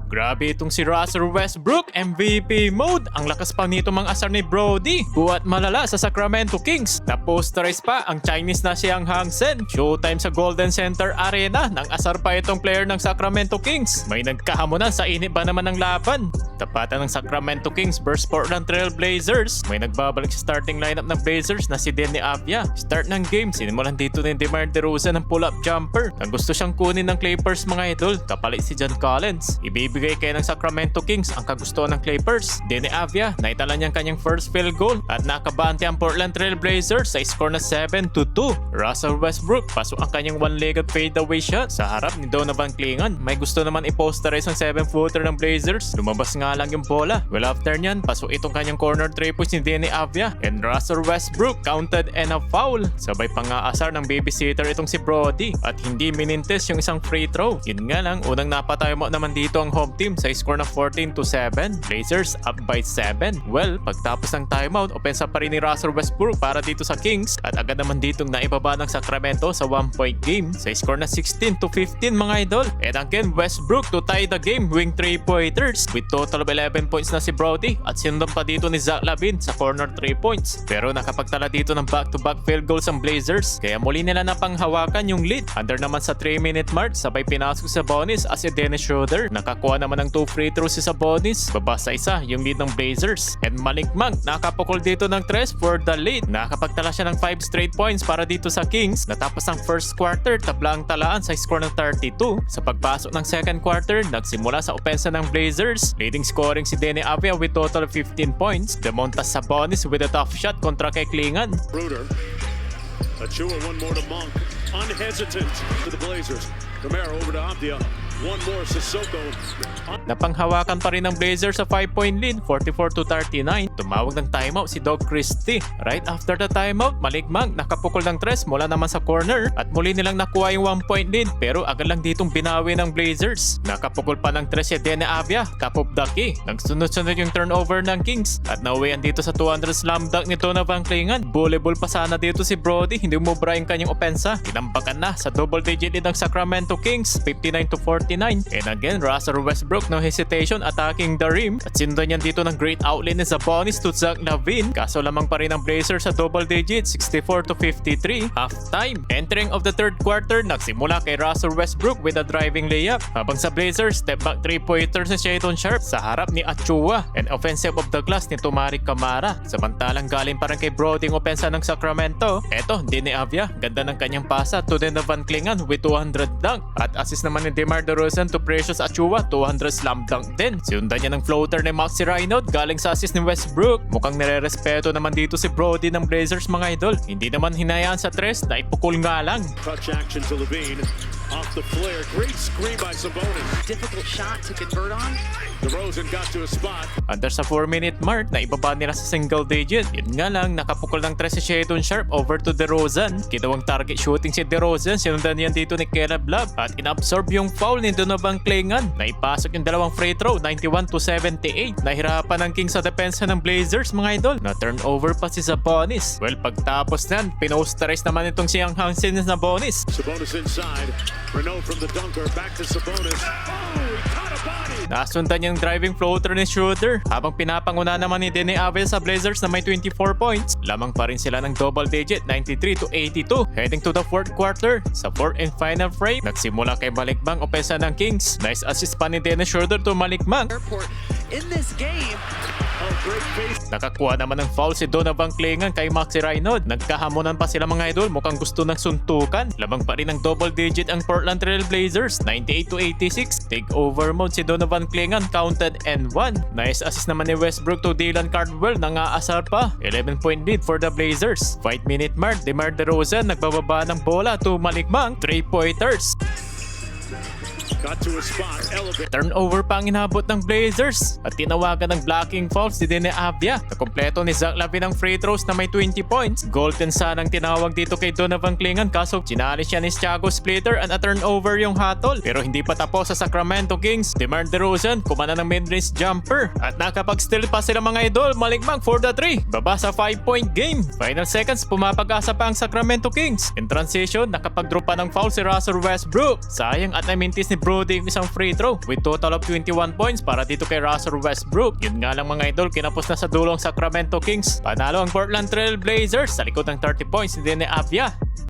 Grabe itong si Russell Westbrook, MVP mode. Ang lakas pa nito mang asar ni Brody. Buhat malala sa Sacramento Kings. Na-posterize pa ang Chinese na siyang Hangsen. Showtime sa Golden Center Arena nang asar pa itong player ng Sacramento Kings. May nagkahamunan sa init ba naman ng laban. Tapatan ng Sacramento Kings versus Portland Trail Blazers. May nagbabalik sa starting lineup ng Blazers na si Deni Avdija. Start ng game, sinimulan dito ni DeMar DeRozan ng pull-up jumper. Nang gusto siyang kunin ng Clippers mga idol, kapalit si John Collins. Ibibigay kaya ng Sacramento Kings ang kagustuhan ng Clippers. Deni Avdija, naitala niyang kanyang first field goal at nakabante ang Portland Trail Blazers sa score na 7-2. Russell Westbrook, pasok ang kanyang one-legged fadeaway shot sa harap ni Donovan Clingan. May gusto naman i-posterize ang 7-footer ng Blazers. Lumabas nga lang yung bola. Well, after nyan, pasok itong kanyang corner 3 points ni Deni Avdija and Russell Westbrook counted and a foul. Sabay pang-aasar ng babysitter itong si Brody at hindi minintes yung isang free throw. Yun nga lang, unang napatay mo naman dito ang home team sa score na 14-7. Blazers up by 7. Well, pagtapos ng timeout, opensa pa rin ni Russell Westbrook para dito sa Kings at agad naman ditong naibaba ng Sacramento sa 1-point game sa score na 16-15 mga idol. And again, Westbrook to tie the game wing 3-pointers with total of 11 points na si Brody at sinundan pa dito ni Zach LaVine sa corner 3 points. Pero nakapagtala dito ng back-to-back field goals ang Blazers kaya muli nila napanghawakan yung lead. Under naman sa 3-minute mark, sabay pinasok sa Sabonis as si Dennis Schroeder. Nakakuha naman ng 2 free throws si Sabonis. Baba sa isa yung lead ng Blazers. And Malikmang nakapukol dito ng 3 for the lead. Nakapagtala siya ng 5 straight points para dito sa Kings. Natapos ang first quarter, tabla ang talaan sa score ng 32. Sa pagpasok ng second quarter, nagsimula sa opensa ng Blazers. Leading scoring si Deni Avdija with total of 15 points. Demontas Sabonis with a tough shot kontra kay Clingan. Bruder. Achua, one more to Monk. Unhesitant to the Blazers. Camaro over to Avdija. One more, Sissoko. Napanghawakan pa rin ng Blazers sa 5-point lead, 44-39. Tumawag ng timeout si Doug Christie. Right after the timeout, Malikmang nakapukol ng 3 mula naman sa corner at muli nilang nakuha yung 1-point lead pero agad lang ditong binawi ng Blazers. Nakapukol pa ng 3 si Deni Avdija, top of the key. Nagsunod-sunod yung turnover ng Kings at nauwian dito sa 200 slam dunk ni Donovan Clingan. Volleyball pa sana dito si Brody, hindi umubra yung kanyang opensa. Tinambakan na sa double digit lead ng Sacramento Kings, 59-49. And again, Russell Westbrook, no hesitation, attacking the rim. At sinundan niyan dito ng great outlet ni Sabonis to Zach LaVine. Kaso lamang pa rin ang Blazers sa double digit, 64-53. Halftime. Entering of the third quarter, nagsimula kay Russell Westbrook with a driving layup. Habang sa Blazers, step back 3-pointers ni Shayton Sharp sa harap ni Achua and offensive of the glass ni Toumani Camara. Samantalang galing pa rin kay Brody ang opensa ng Sacramento. Eto, Deni Avdija, ganda ng kanyang pasa to Donovan Clingan with 200 dunk. At assist naman ni DeMar DeRozan to Precious Achua, 200 slam dunk din. Siundan niya ng floater ni Maxi Reinhardt galing sa assist ni Westbrook. Mukhang nire-respeto naman dito si Brody ng Blazers mga idol. Hindi naman hinayaan sa 3, na ipukul nga lang. Touch action to LaVine. Off the flare. Great screen by Sabonis. Difficult shot to convert on. DeRozan got to a spot. Under sa 4-minute mark, na ibaba nila sa single digit. Yun nga lang, nakapukol ng 3 si Shayton Sharp over to DeRozan. Ginawang target shooting si DeRozan. Sinundan niyan dito ni Caleb Love at inabsorb yung foul ni Donovan Clingan. Naipasok yung dalawang free throw, 91-78. Nahirapan ng Kings sa depensa ng Blazers mga idol. Na turnover pa si Sabonis. Well, pagtapos nan, pinosterize naman itong siyang Hangsen na Sabonis. Sabonis inside. Renault from the dunker. Back to Sabonis. Oh, he caught a body. Nasundan yung driving floater ni Schroeder. Habang pinapanguna naman ni Deni Avdija sa Blazers na may 24 points. Lamang pa rin sila ng double digit, 93-82. Heading to the fourth quarter. Sa fourth and final frame, nagsimula kay Malikmang opensa ng Kings. Nice assist pa ni Dennis Schroeder to Malikmang. Airport in this game. Oh, great face. Nakakuha naman ng foul si Donovan Clingan kay Maxi Reinhardt. Nagkahamunan pa sila mga idol, mukhang gusto ng suntukan. Lamang pa rin ng double digit ang Portland Trail Blazers, 98-86. Take over mode si Donovan Clingan, counted and 1. Nice assist naman ni Westbrook to Dylan Cardwell, nangaasar pa. 11-point lead for the Blazers. 5-minute mark, DeMar DeRozan nagbababa ng bola to Malikmang, 3-pointers. Got to a spot. Elevate. Turnover pa ang inabot ng Blazers at tinawagan ng blocking fouls si Deni Avdija. Nakompleto ni Zach LaVine ang free throws na may 20 points. Golden sanang tinawag dito kay Donovan Clingan kaso chinalis siya ni Thiago Splitter at a turnover yung hatol. Pero hindi pa tapos sa Sacramento Kings. DeMar DeRozan kumana ng mid-range jumper at nakapag-steal pa sila mga idol. Malikmang for the 3. Baba sa 5-point game. Final seconds, pumapag-asa pa ang Sacramento Kings. In transition, nakapag-drop pa ng foul si Russell Westbrook. Sayang at namintis ni Brody yung isang free throw with total of 21 points para dito kay Russell Westbrook. Yun nga lang mga idol, kinapos na sa dulong Sacramento Kings. Panalo ang Portland Trail Blazers sa likod ng 30 points ni Dene Avdia.